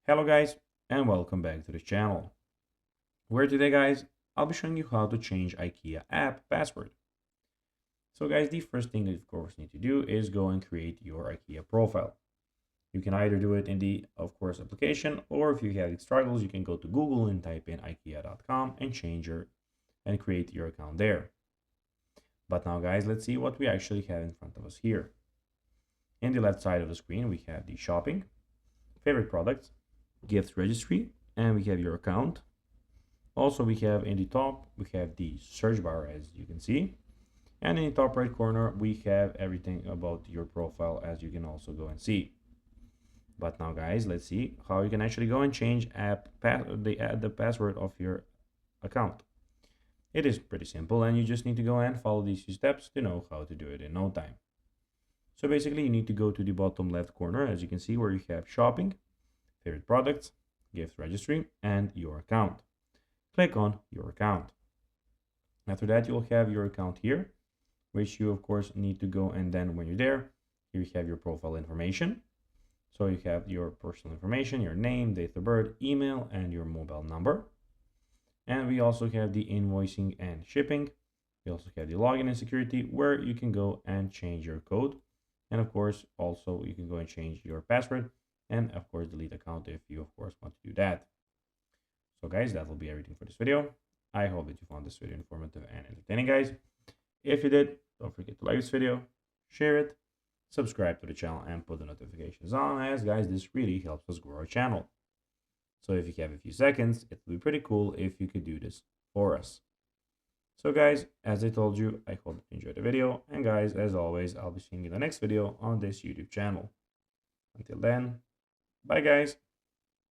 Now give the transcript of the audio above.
Hello guys and welcome back to the channel, where today guys I'll be showing you how to change IKEA app password. So guys, the first thing that you of course need to do is go and create your IKEA profile. You can either do it in the of course application, or if you have struggles you can go to Google and type in ikea.com and create your account there. But now guys, let's see what we actually have in front of us here. In the left side of the screen we have the shopping, favorite products, gift registry, and we have your account. Also we have in the top we have the search bar, as you can see, and in the top right corner we have everything about your profile, as you can also go and see. But now guys, let's see how you can actually go and change the password of your account. It is pretty simple and you just need to go and follow these few steps to know how to do it in no time. So basically you need to go to the bottom left corner, as you can see, where you have shopping, favorite products, gift registry, and your account. Click on your account. After that, you'll have your account here, which you of course need to go, and then when you're there, here you have your profile information. So you have your personal information, your name, date of birth, email, and your mobile number. And we also have the invoicing and shipping. We also have the login and security, where you can go and change your code. And of course, also you can go and change your password, and of course delete account if you of course want to do that. So guys, that will be everything for this video. I hope that you found this video informative and entertaining, guys. If you did, don't forget to like this video, share it, subscribe to the channel, and put the notifications on, as guys, this really helps us grow our channel. So if you have a few seconds, it would be pretty cool if you could do this for us. So guys, as I told you, I hope you enjoyed the video, and guys, as always, I'll be seeing you in the next video on this YouTube channel. Until then, bye guys.